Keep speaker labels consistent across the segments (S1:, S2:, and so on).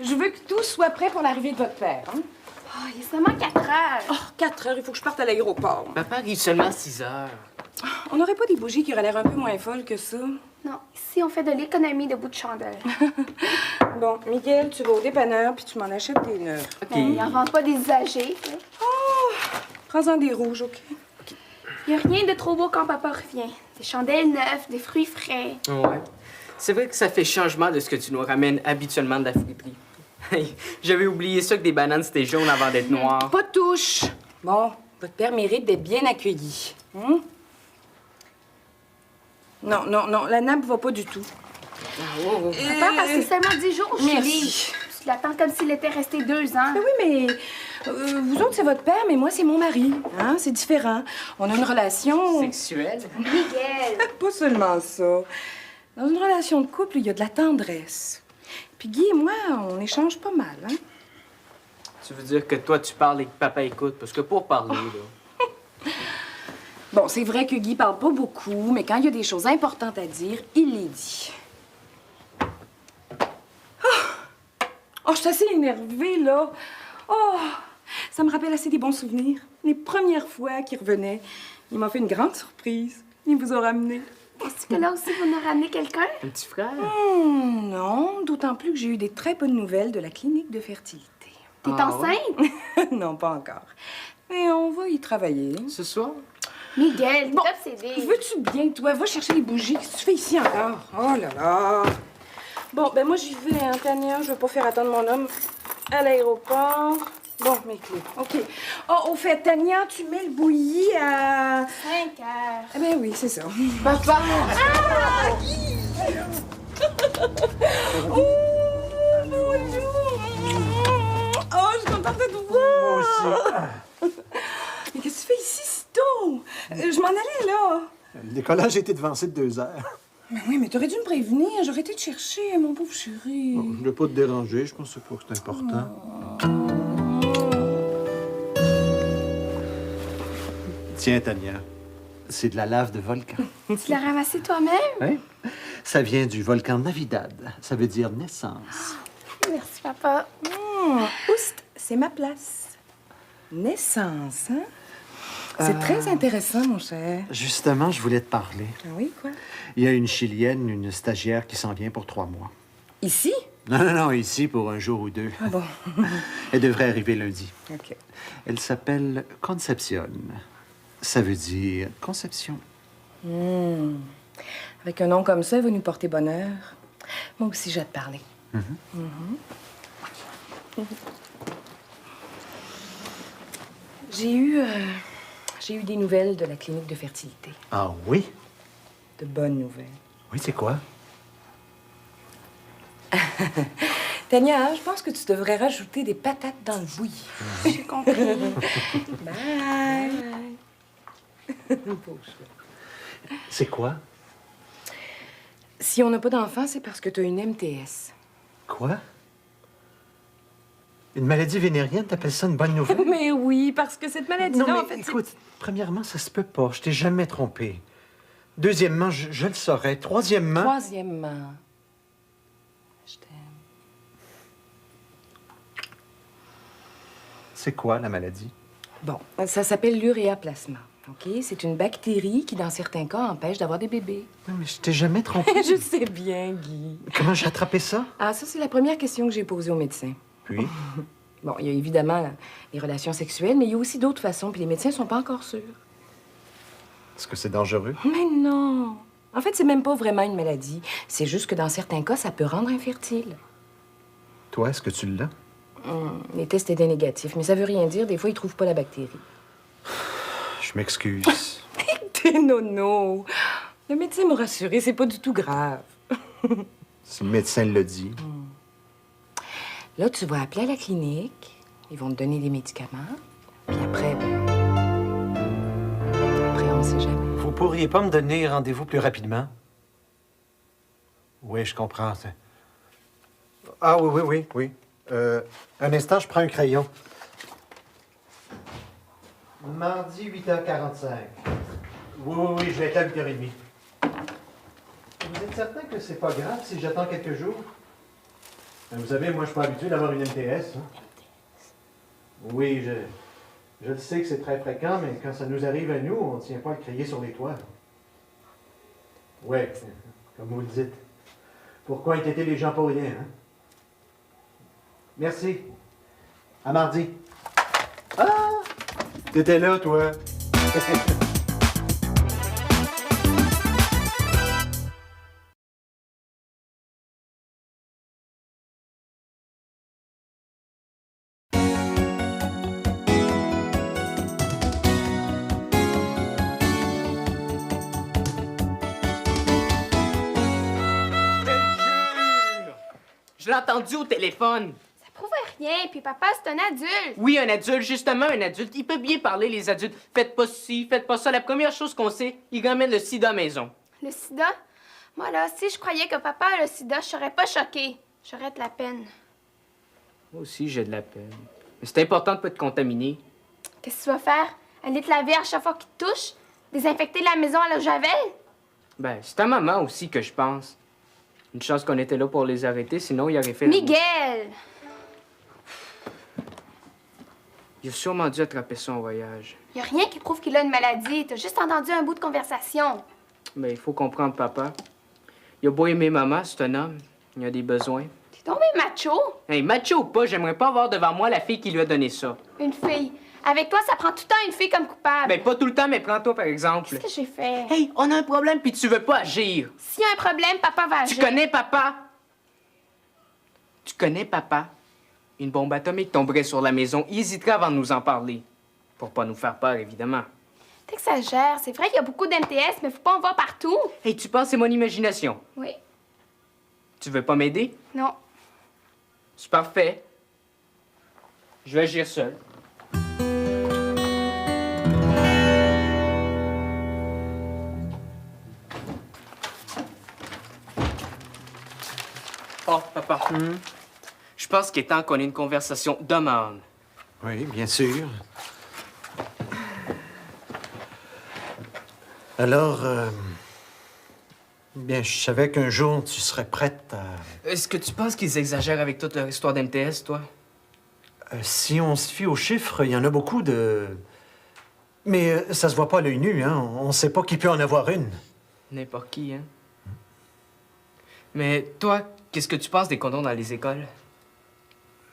S1: Je veux que tout soit prêt pour l'arrivée de votre père. Hein?
S2: Oh, il est seulement 4 heures.
S1: Oh, 4 heures, il faut que je parte à l'aéroport.
S3: Papa arrive seulement 6 heures.
S1: On n'aurait pas des bougies qui auraient l'air un peu moins folles que ça?
S2: Non, ici, on fait de l'économie de bout de chandelle.
S1: Bon, Miguel, tu vas au dépanneur puis tu m'en achètes des neufs.
S3: OK.
S2: Il n'en vend pas des usagers.
S1: Prends-en des rouges, OK?
S2: Il n'y a rien de trop beau quand papa revient. Des chandelles neuves, des fruits frais.
S3: Ouais. C'est vrai que ça fait changement de ce que tu nous ramènes habituellement de la friterie. J'avais oublié ça que des bananes c'était jaune avant d'être noir.
S1: Pas de touche. Bon, votre père mérite d'être bien accueilli. Hein? Non, non, non, la nappe va pas du tout.
S2: Papa, parce que c'est seulement 10 jours, chérie.
S1: Merci.
S2: Tu l'attends comme s'il était resté 2 ans.
S1: Ben oui, mais vous autres, c'est votre père, mais moi, c'est mon mari. Hein? C'est différent. On a une relation...
S3: Sexuel?
S2: Miguel!
S1: Pas seulement ça. Dans une relation de couple, il y a de la tendresse. Puis Guy et moi, on échange pas mal, hein?
S3: Tu veux dire que toi, tu parles et que papa écoute? Parce que pour parler, là...
S1: Bon, c'est vrai que Guy parle pas beaucoup, mais quand il y a des choses importantes à dire, il les dit. Oh, je suis assez énervée, là. Oh, ça me rappelle assez des bons souvenirs. Les premières fois qu'il revenait, il m'a fait une grande surprise. Il vous a ramené.
S2: Est-ce que là aussi, vous nous ramenez quelqu'un?
S3: Un petit frère?
S1: Non, d'autant plus que j'ai eu des très bonnes nouvelles de la clinique de fertilité.
S2: T'es
S3: Ah
S2: enceinte?
S1: Non, pas encore. Mais on va y travailler.
S3: Ce soir?
S2: Miguel,
S1: Bon,
S2: t'es obsédé.
S1: veux-tu bien, toi? Va chercher les bougies. Qu'est-ce que tu fais ici encore? Oh là là! Bon, ben moi, j'y vais, hein, Tania. Je veux pas faire attendre mon homme à l'aéroport. Bon, mes clés. OK. Oh, au fait, Tania, tu mets le bouilli à...
S2: 5 heures.
S1: Eh ben oui, c'est ça.
S3: Papa!
S1: Ah! Guy! Oh, bonjour! Oh, je suis contente de te voir!
S4: Moi aussi.
S1: Mais qu'est-ce que tu fais ici si tôt? Je m'en allais, là.
S4: Le décollage était devancé de 2 heures.
S1: Mais oui, mais t'aurais dû me prévenir. J'aurais été te chercher, mon pauvre chéri.
S4: Bon, je voulais pas te déranger, je pensais pas que c'était important. Tiens, Tania, c'est de la lave de volcan.
S2: Tu l'as ramassé toi-même?
S4: Oui? Ça vient du volcan Navidad. Ça veut dire naissance.
S2: Merci, papa.
S1: Oust, c'est ma place. Naissance, hein? C'est très intéressant, mon cher.
S4: Justement, je voulais te parler.
S1: Ah oui, quoi?
S4: Il y a une Chilienne, une stagiaire qui s'en vient pour 3 mois.
S1: Ici?
S4: Non, non, non, ici pour 1 jour ou 2.
S1: Ah bon?
S4: Elle devrait arriver lundi.
S1: OK.
S4: Elle s'appelle Concepcion. Ça veut dire conception.
S1: Avec un nom comme ça, il va nous porter bonheur. Moi aussi, je vais te parler. J'ai eu des nouvelles de la clinique de fertilité.
S4: Ah oui?
S1: De bonnes nouvelles.
S4: Oui, c'est quoi?
S1: Tania, je pense que tu devrais rajouter des patates dans le bouilli.
S2: J'ai compris.
S1: Bye! Pauvre chou.
S4: C'est quoi?
S1: Si on n'a pas d'enfant, c'est parce que tu as une MTS.
S4: Quoi? Une maladie vénérienne, t'appelles ça une bonne nouvelle?
S1: Mais oui, parce que cette maladie-là,
S4: Non,
S1: en
S4: mais
S1: fait,
S4: écoute, premièrement, ça se peut pas. Je t'ai jamais trompé. Deuxièmement, je le saurais. Troisièmement...
S1: Troisièmement, je t'aime.
S4: C'est quoi, la maladie?
S1: Bon, ça s'appelle l'uréaplasma. OK? C'est une bactérie qui, dans certains cas, empêche d'avoir des bébés.
S4: Non, mais je t'ai jamais trompé.
S1: Je sais bien, Guy.
S4: Comment j'ai attrapé ça?
S1: Ah, ça, c'est la première question que j'ai posée au médecin.
S4: Puis?
S1: Bon, il y a évidemment les relations sexuelles, mais il y a aussi d'autres façons, puis les médecins sont pas encore sûrs.
S4: Est-ce que c'est dangereux?
S1: Mais non! En fait, c'est même pas vraiment une maladie. C'est juste que dans certains cas, ça peut rendre infertile.
S4: Toi, est-ce que tu l'as?
S1: Les tests étaient négatifs, mais ça veut rien dire. Des fois, ils trouvent pas la bactérie.
S4: Je m'excuse.
S1: T'es nono! Le médecin m'a rassuré, c'est pas du tout grave.
S4: Si le médecin le dit.
S1: Là, tu vas appeler à la clinique. Ils vont te donner des médicaments. Puis après, après, on ne sait jamais.
S5: Vous pourriez pas me donner rendez-vous plus rapidement? Oui, je comprends. Ah oui, oui, oui, oui. Un instant, je prends un crayon. Mardi, 8h45. Oui, oui, oui, je vais être là à 8h30. Vous êtes certain que c'est pas grave si j'attends quelques jours? Vous savez, moi, je suis pas habitué d'avoir une MTS. Hein. Oui, je le sais que c'est très fréquent, mais quand ça nous arrive à nous, on ne tient pas à le crier sur les toits. Ouais, comme vous le dites. Pourquoi inquiéter les gens pour rien, hein? Merci. À mardi. Ah! T'étais là, toi.
S3: Je l'ai entendu au téléphone.
S2: Ça prouve rien, puis papa, c'est un adulte.
S3: Oui, un adulte, justement, un adulte. Il peut bien parler, les adultes. Faites pas ci, faites pas ça. La première chose qu'on sait, il ramène le sida à la maison.
S2: Le sida? Moi, là, si je croyais que papa a le sida, je serais pas choquée. J'aurais de la peine.
S3: Moi aussi, j'ai de la peine. Mais c'est important de pas te contaminer.
S2: Qu'est-ce que tu vas faire? Aller te laver à chaque fois qu'il te touche? Désinfecter la maison à l'eau de javel?
S3: Ben, c'est ta maman aussi que je pense. Une chance qu'on était là pour les arrêter, sinon il aurait fait...
S2: Miguel!
S3: Il a sûrement dû attraper ça en voyage.
S2: Y a rien qui prouve qu'il a une maladie. T'as juste entendu un bout de conversation.
S3: Mais il faut comprendre papa. Il a beau aimer maman, c'est un homme. Il a des besoins.
S2: T'es tombé macho?
S3: Hey, macho ou pas, j'aimerais pas avoir devant moi la fille qui lui a donné ça.
S2: Une fille. Avec toi, ça prend tout le temps une fille comme coupable.
S3: Ben, pas tout le temps, mais prends-toi par exemple.
S2: Qu'est-ce que j'ai fait?
S3: Hey, on a un problème puis tu veux pas agir.
S2: S'il y a un problème, papa va agir.
S3: Tu connais papa? Tu connais papa? Une bombe atomique tomberait sur la maison. Il hésiterait avant de nous en parler. Pour pas nous faire peur, évidemment.
S2: T'exagères. C'est vrai qu'il y a beaucoup d'MTS, mais faut pas en voir partout.
S3: Hey, tu penses que c'est mon imagination?
S2: Oui.
S3: Tu veux pas m'aider?
S2: Non.
S3: C'est parfait. Je vais agir seul. Oh, papa. Je pense qu'il est temps qu'on ait une conversation d'homme à homme.
S4: Oui, bien sûr. Alors, bien, je savais qu'un jour, tu serais prête à...
S3: Est-ce que tu penses qu'ils exagèrent avec toute leur histoire d'MTS, toi?
S4: Si on se fie aux chiffres, il y en a beaucoup de... Mais ça se voit pas à l'œil nu, hein? On sait pas qui peut en avoir une.
S3: N'importe qui, hein? Mais toi, qu'est-ce que tu penses des condoms dans les écoles?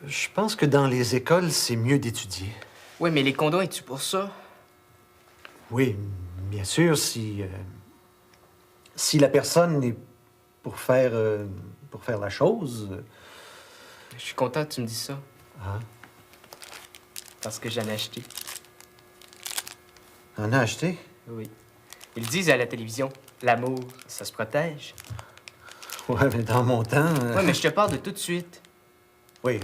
S4: Je pense que dans les écoles, c'est mieux d'étudier.
S3: Oui, mais les condoms, es-tu pour ça?
S4: Oui, bien sûr, si la personne est pour faire la chose...
S3: Je suis content que tu me dises ça.
S4: Ah,
S3: Parce que j'en ai acheté.
S4: en a acheté?
S3: Oui. Ils disent à la télévision, l'amour, ça se protège.
S4: Ouais, mais dans mon temps...
S3: Oui, mais je te parle de tout de suite.
S4: Oui,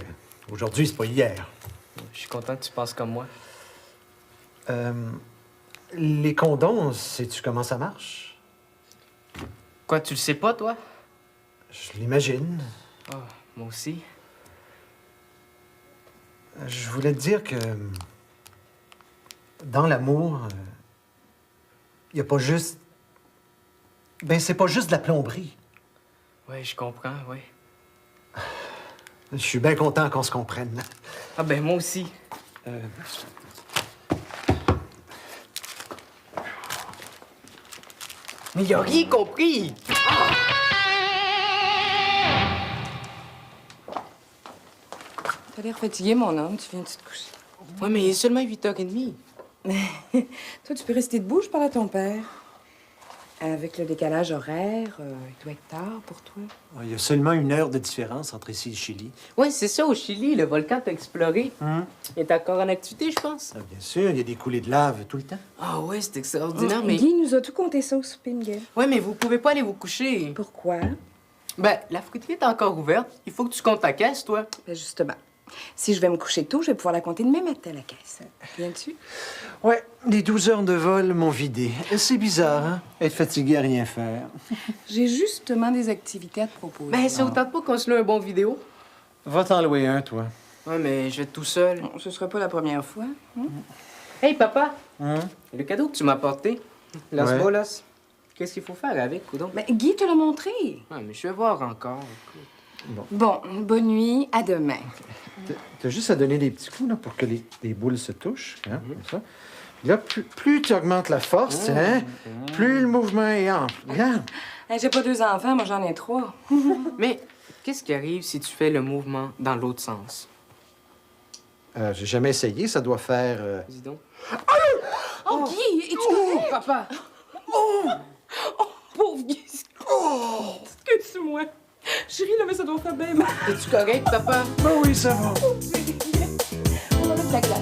S4: aujourd'hui, c'est pas hier.
S3: Je suis content que tu penses comme moi.
S4: Les condoms, sais-tu comment ça marche?
S3: Quoi, tu le sais pas, toi?
S4: Je l'imagine.
S3: Ah, moi aussi.
S4: Je voulais te dire que dans l'amour, il n'y a pas juste... Ben, c'est pas juste de la plomberie.
S3: Oui, je comprends, oui.
S4: Je suis bien content qu'on se comprenne.
S3: Ah ben, moi aussi. Mais il a rien compris!
S1: T'as l'air fatigué, mon homme. Tu viens de te coucher.
S3: Oui, mais il est seulement 8h30.
S1: Toi, tu peux rester debout, je parle à ton père. Avec le décalage horaire, il doit être tard pour toi.
S5: Il y a seulement 1 heure de différence entre ici et le Chili.
S3: Oui, c'est ça, au Chili, le volcan t'a exploré. Il est encore en activité, je pense.
S5: Ah, bien sûr, il y a des coulées de lave tout le temps.
S3: Ah ouais, c'est extraordinaire, mais...
S1: Guy nous a tout compté ça au souper, Miguel.
S3: Ouais, mais vous pouvez pas aller vous coucher.
S1: Pourquoi?
S3: Ben, la fruiterie est encore ouverte. Il faut que tu comptes ta caisse, toi.
S1: Ben justement. Si je vais me coucher tôt, je vais pouvoir la compter demain matin, la caisse. Viens-tu?
S5: Ouais, les 12 heures de vol m'ont vidé. C'est bizarre, hein? Être fatigué à rien faire.
S1: J'ai justement des activités à te proposer.
S3: Ben, ça vous tente pas qu'on se loue un bon vidéo?
S5: Va t'en louer un, toi.
S3: Ouais, mais je vais être tout seul.
S1: Bon, ce sera pas la première fois.
S3: Hey, papa!
S5: Hein?
S3: Le cadeau que tu m'as apporté, Los
S5: Ouais.
S3: Bolas, qu'est-ce qu'il faut faire avec, coudonc?
S1: Ben, Guy te l'a montré.
S3: Ah, mais je vais voir encore, écoute.
S1: Bon, bonne nuit, à demain.
S5: T'as juste à donner des petits coups là, pour que les boules se touchent, hein, comme ça. Puis là, plus tu augmentes la force, hein, plus le mouvement est ample. Regarde.
S1: Hey, j'ai pas 2 enfants, moi j'en ai 3.
S3: Mais qu'est-ce qui arrive si tu fais le mouvement dans l'autre sens?
S5: J'ai jamais essayé, ça doit faire...
S3: Dis donc.
S1: Oh, Guy, es-tu correct? Papa. Oh, pauvre Guy. Oh, excuse-moi. Chérie, là, mais ça doit faire bien mal.
S3: Es-tu correct, papa?
S5: Ben oui, ça va.
S1: On va mettre de la glace.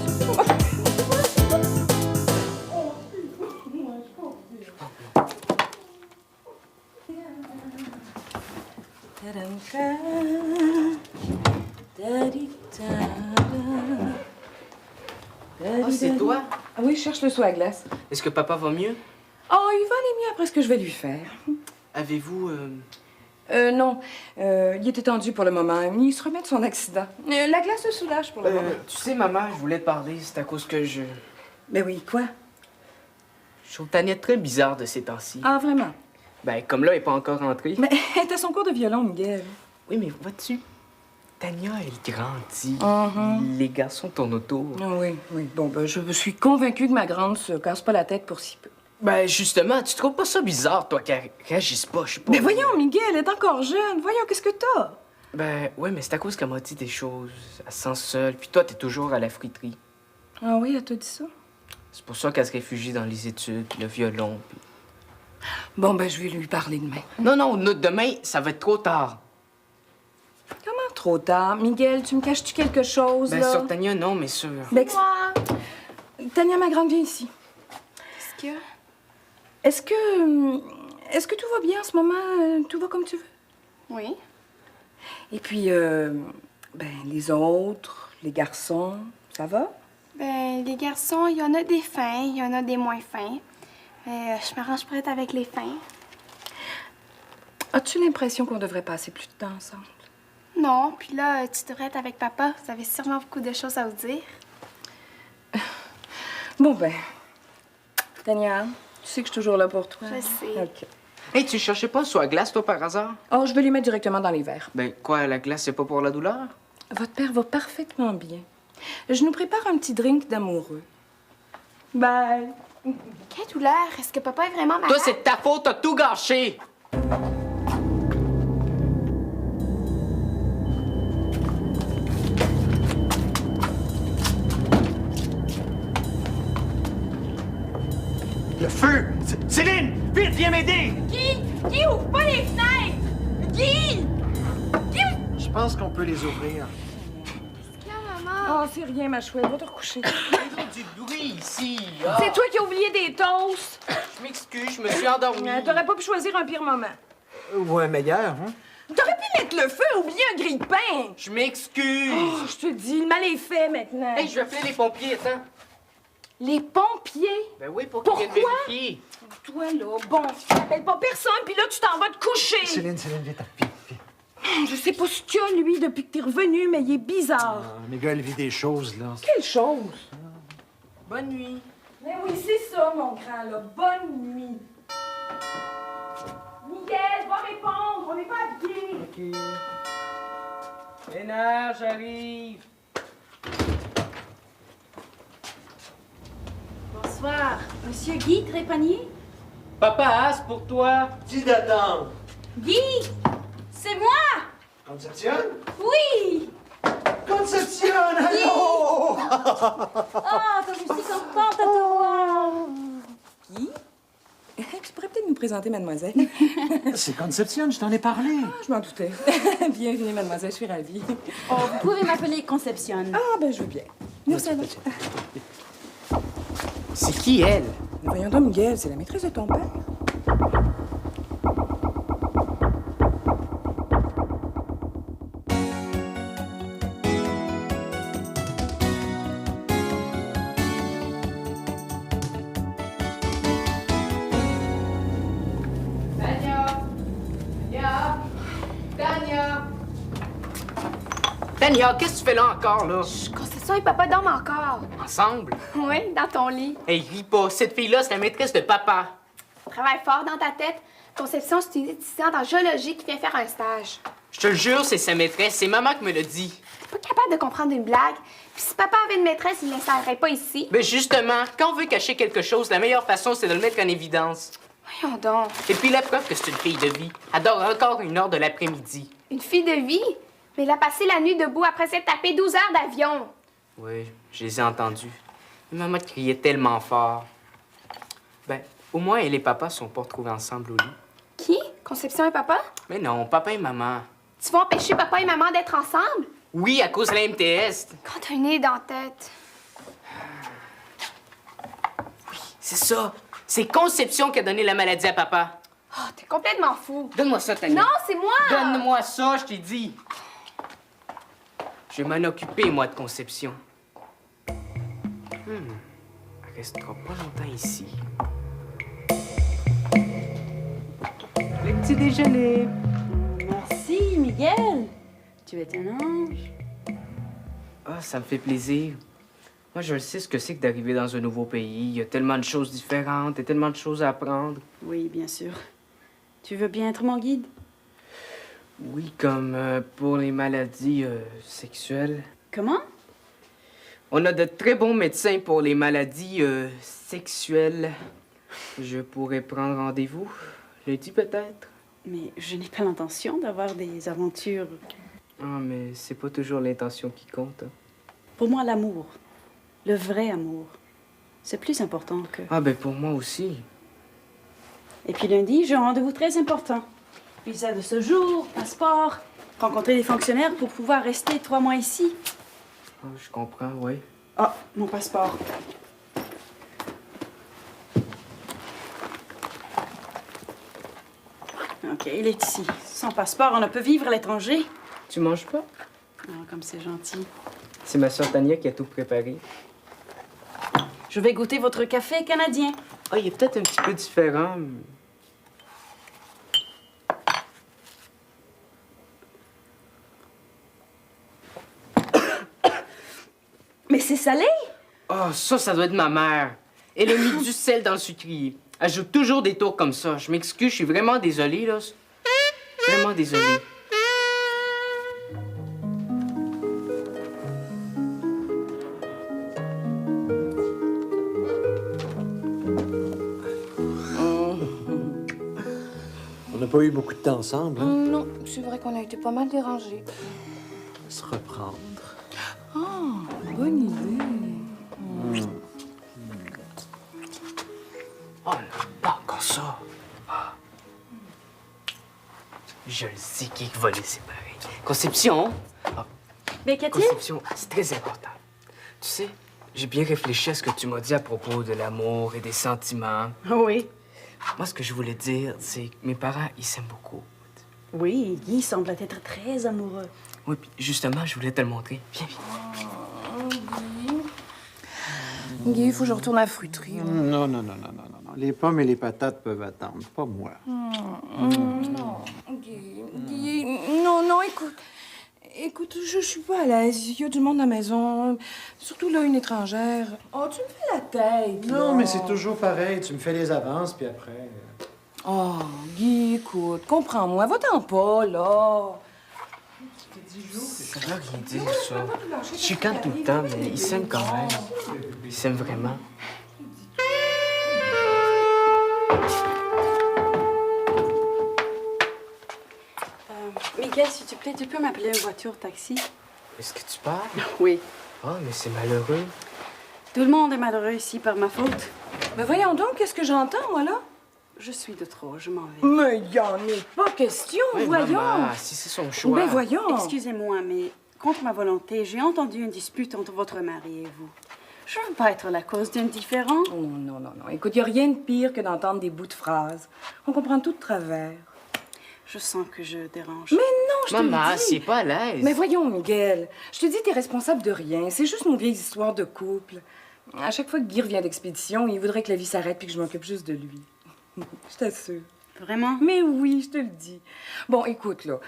S3: Ah, c'est toi?
S1: Ah oui, je cherche le seau à glace.
S3: Est-ce que papa va mieux?
S1: Oh, il va aller mieux après ce que je vais lui faire.
S3: Avez-vous...
S1: Non. Il était tendu pour le moment. Il se remet de son accident. La glace le soulage pour le moment.
S3: Tu sais, maman, je voulais te parler, c'est à cause que je...
S1: Ben oui, quoi?
S3: Je trouve Tania très bizarre de ces temps-ci.
S1: Ah, vraiment?
S3: Ben, comme là, elle n'est pas encore rentrée.
S1: Mais elle est à son cours de violon, Miguel.
S3: Oui, mais vois-tu, Tania, elle grandit.
S1: Mhm.
S3: Les garçons tournent autour.
S1: Ah oui, oui. Bon, ben, je suis convaincue que ma grande se casse pas la tête pour si peu.
S3: Ben, justement, tu trouves pas ça bizarre, toi, qu'elle réagisse pas, je sais pas.
S1: Mais voyons, Miguel, elle est encore jeune. Voyons, qu'est-ce que t'as?
S3: Ben, ouais, mais c'est à cause qu'elle m'a dit des choses. Elle se sent seule, puis toi, t'es toujours à la friterie.
S1: Ah oui, elle t'a dit ça?
S3: C'est pour ça qu'elle se réfugie dans les études, puis le violon, puis...
S1: Bon, ben, je vais lui parler demain.
S3: Non, demain, ça va être trop tard.
S1: Comment trop tard? Miguel, tu me caches-tu quelque chose,
S3: Ben,
S1: là?
S3: sur Tania, non, mais sur...
S1: Ben,
S2: Moi,
S1: Tania, ma grande, viens ici.
S2: qu'est-ce qu'il y a?
S1: Est-ce que tout va bien en ce moment? Tout va comme tu veux?
S2: Oui.
S1: Et puis, ben, les autres, les garçons, ça va?
S2: Ben, les garçons, il y en a des fins, il y en a des moins fins. Mais je m'arrange pour être avec les fins.
S1: As-tu l'impression qu'on devrait passer plus de temps ensemble?
S2: Non, puis là, tu devrais être avec papa. Vous avez sûrement beaucoup de choses à vous dire.
S1: Bon, ben, Tania, tu sais que je suis toujours là pour toi.
S2: Je sais.
S1: OK.
S3: Hey, tu cherchais pas sur la glace, toi, par hasard?
S1: Oh, je vais les mettre directement dans les verres.
S3: Ben, quoi, la glace, c'est pas pour la douleur?
S1: Votre père va parfaitement bien. Je nous prépare un petit drink d'amoureux. Bye.
S2: Quelle douleur! Est-ce que papa est vraiment malade?
S3: Toi, c'est de ta faute, t'as tout gâché!
S5: Le feu! Céline! Vite, viens m'aider!
S2: Guy, ouvre pas les fenêtres! Guy!
S5: Je pense qu'on peut les ouvrir.
S2: Qu'est-ce qu'il y a, maman?
S1: Oh, c'est rien, ma chouette. Va te recoucher.
S3: Du bruit ici! Ah.
S1: C'est toi qui as oublié des toasts.
S3: Je m'excuse, je me suis endormi.
S1: T'aurais pas pu choisir un pire moment.
S5: Ou un meilleur, hein?
S1: T'aurais pu mettre le feu, oublier un grille-pain.
S3: Je m'excuse!
S1: Oh, je te dis, le mal est fait maintenant.
S3: Hey, je vais appeler les pompiers, attends.
S1: Les pompiers?
S3: Ben oui, pour qu'ils viennent
S1: Pourquoi?
S3: vérifier.
S1: Toi, là, bon, tu t'appelles pas personne, puis là, tu t'en vas te coucher.
S5: Céline, viens, viens.
S1: Je sais pas ce qu'il y a, lui, depuis que t'es revenu, mais il est bizarre.
S5: Miguel vit des choses, là.
S1: Quelle chose?
S3: Bonne nuit.
S1: Mais oui, c'est ça, mon grand, là. Bonne nuit. Miguel, va répondre, on n'est pas habillés.
S3: OK. Ménage, j'arrive.
S6: Bonsoir. Monsieur Guy Trépanier?
S3: Papa, c'est pour toi.
S5: Dis d'attendre.
S6: Guy! C'est moi!
S5: Conception?
S6: Oui!
S5: Conception, allô!
S6: Ah, comme je suis contente à te voir!
S1: Guy? Tu pourrais peut-être nous présenter mademoiselle?
S5: C'est Conception, je t'en ai parlé.
S1: Je m'en doutais. Bienvenue, mademoiselle, je suis ravie.
S6: Oh, vous pouvez m'appeler Conception.
S1: Ah, ben, je veux bien. Merci.
S3: C'est qui, elle?
S1: Voyons donc, Miguel, c'est la maîtresse de ton père.
S3: Tania, qu'est-ce que tu fais là encore, là?
S2: Concession et papa dorment encore.
S3: Ensemble?
S2: Oui, dans ton lit.
S3: Hey, ris pas. Cette fille-là, c'est la maîtresse de papa.
S2: Travaille fort dans ta tête. Conception, c'est une étudiante en géologie qui vient faire un stage.
S3: Je te le jure, c'est sa maîtresse. C'est maman qui me l'a dit.
S2: T'es pas capable de comprendre une blague. Puis si papa avait une maîtresse, il ne l'installerait pas ici.
S3: Mais justement, quand on veut cacher quelque chose, la meilleure façon, c'est de le mettre en évidence.
S2: Voyons donc.
S3: Et puis la preuve que c'est une fille de vie. Elle dort encore 1 heure de l'après-midi.
S2: Une fille de vie? Mais elle a passé la nuit debout après s'être tapé 12 heures d'avion.
S3: Oui, je les ai entendus. Mais maman criait tellement fort. Ben, au moins, elle et papa sont pas retrouvés ensemble au lit.
S2: Qui? Conception et papa?
S3: Mais non, papa et maman.
S2: Tu vas empêcher papa et maman d'être ensemble?
S3: Oui, à cause de la MTS.
S2: Quand t'as un nez dans la tête.
S3: C'est ça. C'est Conception qui a donné la maladie à papa.
S2: Oh, t'es complètement fou.
S3: Donne-moi ça, Tania.
S2: Non, c'est moi!
S3: Donne-moi ça, je t'ai dit. Je vais m'en occuper, moi, de Conception. Elle restera pas longtemps ici. Le petit déjeuner.
S6: Merci, Miguel. Tu es un ange.
S3: Ah, ça me fait plaisir. Moi, je le sais ce que c'est que d'arriver dans un nouveau pays. Il y a tellement de choses différentes et tellement de choses à apprendre.
S6: Oui, bien sûr. Tu veux bien être mon guide?
S3: Oui, comme pour les maladies sexuelles.
S6: Comment?
S3: On a de très bons médecins pour les maladies sexuelles. Je pourrais prendre rendez-vous lundi peut-être.
S6: Mais je n'ai pas l'intention d'avoir des aventures.
S3: Ah, mais c'est pas toujours l'intention qui compte. Hein.
S6: Pour moi, l'amour, le vrai amour, c'est plus important que...
S3: Ah, ben pour moi aussi.
S6: Et puis lundi, j'ai un rendez-vous très important. Visa de séjour, passeport, rencontrer des fonctionnaires pour pouvoir rester 3 mois ici.
S3: Ah, je comprends, oui.
S6: Ah, mon passeport. OK, il est ici. Sans passeport, on ne peut vivre à l'étranger.
S3: Tu manges pas?
S6: Ah, comme c'est gentil.
S3: C'est ma soeur Tania qui a tout préparé.
S6: Je vais goûter votre café canadien.
S3: Ah, il est peut-être un petit peu différent.
S6: Mais c'est salé!
S3: Ah, ça doit être ma mère. Elle a mis du sel dans le sucrier. Elle joue toujours des tours comme ça. Je m'excuse, je suis vraiment désolée, là. Vraiment désolée.
S4: On n'a pas eu beaucoup de temps ensemble, hein?
S1: Non, c'est vrai qu'on a été pas mal dérangés.
S4: Se reprendre.
S1: Bonne idée.
S3: Oh non, pas encore ça. Ah. Je le sais qui va les séparer. Conception. Ah,
S6: Mais qu'a-t-il?
S3: Conception, c'est très important. Tu sais, j'ai bien réfléchi à ce que tu m'as dit à propos de l'amour et des sentiments.
S6: Oui.
S3: Moi, ce que je voulais dire, c'est que mes parents, ils s'aiment beaucoup.
S6: Oui, Guy semble être très amoureux.
S3: Oui, puis justement, je voulais te le montrer. Viens, viens.
S1: Guy, il faut que je retourne à la fruiterie.
S5: Non. Les pommes et les patates peuvent attendre, pas moi.
S1: Non, Guy, non, écoute. Écoute, je suis pas à l'aise. Il y a du monde à la maison. Surtout là, une étrangère. Oh, tu me fais la tête.
S4: Non,
S1: là.
S4: mais c'est toujours pareil. Tu me fais les avances, puis après...
S1: Oh, Guy, écoute, comprends-moi. Va-t'en pas, là.
S3: Ça veut rien dire, ça. Je chicane tout le temps, mais ils s'aiment quand même. Ils s'aiment vraiment.
S6: Miguel, s'il te plaît, tu peux m'appeler une voiture taxi?
S3: Est-ce que tu parles?
S6: Oui.
S3: Ah, mais c'est malheureux.
S6: Tout le monde est malheureux ici par ma faute.
S1: Mais voyons donc, qu'est-ce que j'entends, moi, là?
S6: Je suis de trop, je m'en vais.
S1: Mais y en est pas question,
S3: Oui,
S1: voyons.
S3: maman, si c'est son choix.
S1: Mais voyons.
S6: Excusez-moi, mais contre ma volonté, j'ai entendu une dispute entre votre mari et vous. Je veux pas être la cause d'une différence.
S1: Oh, non. Écoute, y a rien de pire que d'entendre des bouts de phrases. On comprend tout de travers.
S6: Je sens que je dérange.
S1: Mais non, je te
S3: Maman,
S1: le dis.
S3: c'est pas à l'aise.
S1: Mais voyons, Miguel, je te dis, t'es responsable de rien. C'est juste nos vieilles histoires de couple. À chaque fois que Guy revient d'expédition, il voudrait que la vie s'arrête puis que je m'occupe juste de lui. Je t'assure.
S6: Vraiment?
S1: Mais oui, je te le dis. Bon, écoute, là,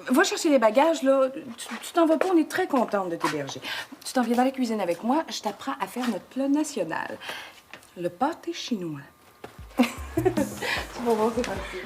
S1: va chercher les bagages, là. Tu t'en vas pas, on est très contente de t'héberger. Tu t'en viens dans la cuisine avec moi, je t'apprends à faire notre plat national. Le pâté chinois. C'est bon, c'est parti.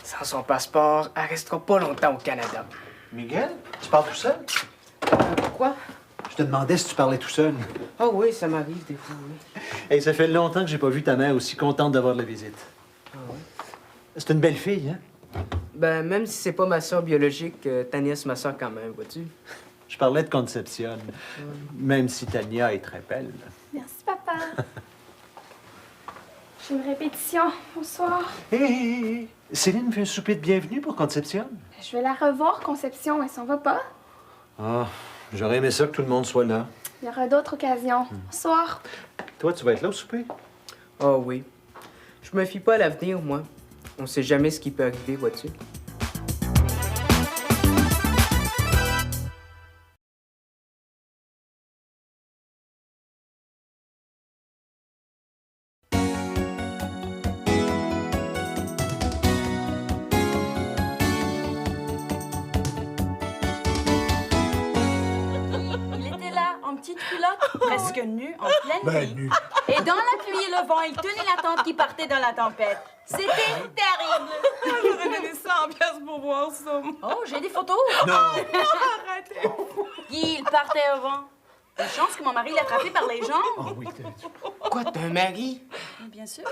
S3: Sans son passeport, elle restera pas longtemps au Canada.
S4: Miguel, tu parles tout seul?
S3: Pourquoi?
S4: Je te demandais si tu parlais tout seul.
S3: Ah oui, ça m'arrive des fois, oui.
S4: Hey, ça fait longtemps que j'ai pas vu ta mère aussi contente d'avoir de la visite.
S3: Ah ouais?
S4: C'est une belle fille, hein?
S3: Ben, même si c'est pas ma soeur biologique, Tania, c'est ma soeur quand même, vois-tu?
S4: Je parlais de Concepcion, même si Tania est très belle.
S2: Merci, papa. J'ai une répétition. Bonsoir.
S4: Hé, Céline fait un souper de bienvenue pour Concepcion.
S2: Je vais la revoir, Conception. Elle s'en va pas.
S4: Ah, j'aurais aimé ça que tout le monde soit là.
S2: Il y aura d'autres occasions. Bonsoir.
S4: Toi, tu vas être là au souper?
S3: Ah oui. Je me fie pas à l'avenir, moi. On sait jamais ce qui peut arriver, vois-tu?
S6: Il était là, en petite culotte, presque nu, en pleine nuit. Et dans la pluie et le vent, il tenait la tente qui partait dans la tempête. C'était terrible.
S1: J'aurais donné 100 piastres pour voir ça.
S6: Oh, j'ai des photos.
S4: Non!
S1: Arrêtez.
S6: Guy, il partait au vent. Une chance que mon mari l'a attrapé par les jambes.
S4: Oh oui,
S3: Quoi, t'as un mari?
S6: Bien sûr.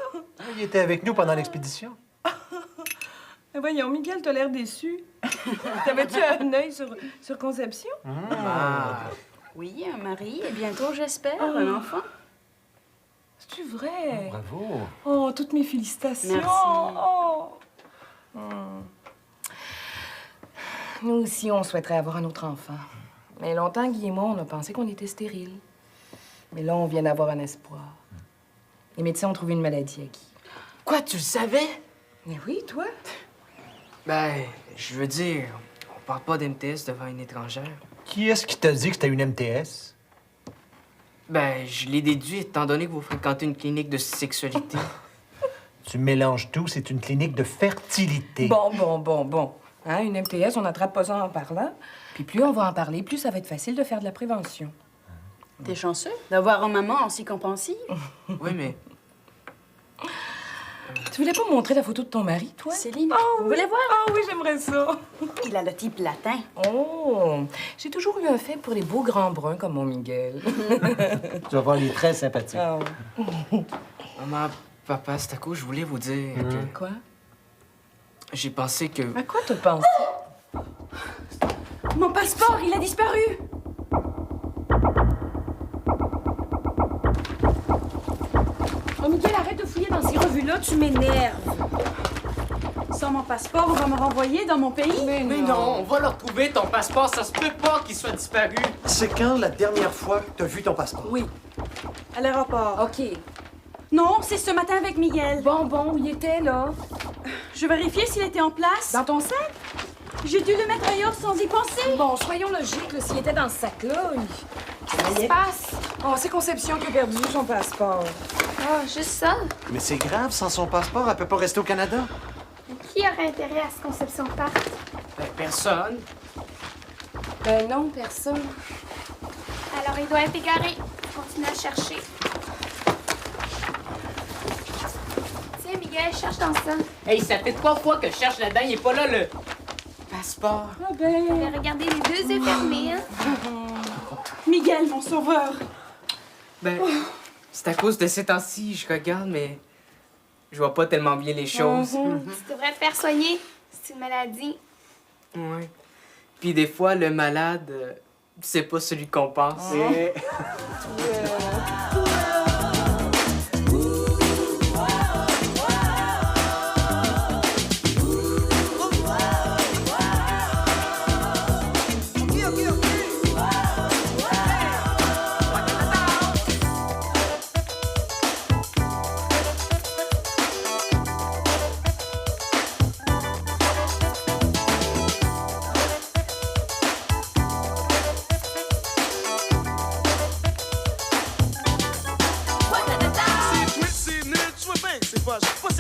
S4: il était avec nous pendant l'expédition.
S1: Mais voyons, Miguel, t'as l'air déçu. T'avais-tu un œil sur Conception?
S3: Ah.
S6: Oui, un mari et bientôt, j'espère, un enfant.
S1: C'est-tu vrai?
S4: Bravo.
S1: Oh, toutes mes félicitations.
S6: Merci.
S1: Oh. Nous aussi, on souhaiterait avoir un autre enfant. Mais longtemps, Guy et moi, on a pensé qu'on était stériles. Mais là, on vient d'avoir un espoir. Les médecins ont trouvé une maladie à Guy.
S3: Quoi, tu le savais?
S1: Mais oui, toi?
S3: Ben, je veux dire, on parle pas d'MTS devant une étrangère.
S4: Qui est-ce qui t'a dit que c'était une MTS?
S3: Ben, je l'ai déduit étant donné que vous fréquentez une clinique de sexualité.
S4: Tu mélanges tout, c'est une clinique de fertilité.
S1: Bon. Hein, une MTS, on n'attrape pas ça en parlant. Puis plus on va en parler, plus ça va être facile de faire de la prévention.
S6: T'es chanceux d'avoir un maman aussi compréhensive.
S3: Oui, mais
S1: Tu voulais pas me montrer la photo de ton mari, toi?
S6: Céline,
S1: Oh,
S6: vous voulez voir?
S1: Ah oui, j'aimerais ça.
S6: Il a le type latin.
S1: Oh, j'ai toujours eu un fait pour les beaux grands bruns comme mon Miguel.
S4: Tu vas voir, il est très sympathique.
S1: Ah,
S3: maman, papa, c'est à cause je voulais vous dire que
S1: quoi?
S3: j'ai pensé que...
S1: À quoi tu penses?
S6: Mon passeport, il a disparu.
S1: Oh, Miguel, arrête de fouiller dans ces revues-là, tu m'énerves.
S6: Sans mon passeport, on va me renvoyer dans mon pays.
S3: Mais non, on va le retrouver, ton passeport. Ça se peut pas qu'il soit disparu.
S4: C'est quand la dernière fois que t'as vu ton passeport?
S1: Oui.
S6: À l'aéroport.
S1: OK.
S6: Non, c'est ce matin avec Miguel.
S1: Bon, où il était, là?
S6: Je vérifiais s'il était en place.
S1: Dans ton sac?
S6: J'ai dû le mettre ailleurs sans y penser.
S1: Bon, soyons logiques, là, s'il était dans ce sac-là,
S2: Qu'est-ce qui se passe?
S1: Oh, c'est Conception qui a perdu son passeport.
S2: Ah, juste ça?
S4: Mais c'est grave, sans son passeport, elle peut pas rester au Canada.
S2: Qui aurait intérêt à ce que Conception parte?
S3: Ben, personne.
S1: Ben non, personne.
S2: Alors, il doit être égaré. Continue à chercher. Tiens, Miguel, cherche dans ça.
S3: Hey, ça fait 3 fois que je cherche là-dedans. Il est pas là, le passeport.
S1: Ah ben...
S2: Mais regardez les deux yeux fermés, hein?
S6: Miguel, mon sauveur.
S3: Ben, c'est à cause de ces temps-ci, je regarde, mais je vois pas tellement bien les choses.
S2: Tu devrais te faire soigner. C'est une maladie.
S3: Ouais. Puis des fois, le malade, c'est pas celui qu'on pense.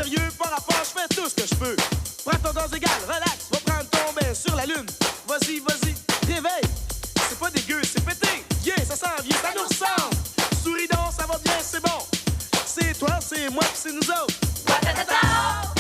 S7: sérieux, par rapport, je fais tout ce que je peux. Prends ton gaz égal, relax, va prendre ton bain sur la lune. Vas-y, réveille. C'est pas dégueu, c'est pété. Yeah, ça s'en vient, ça nous ressemble. Souris donc, ça va bien, c'est bon. C'est toi, c'est moi, pis c'est nous autres.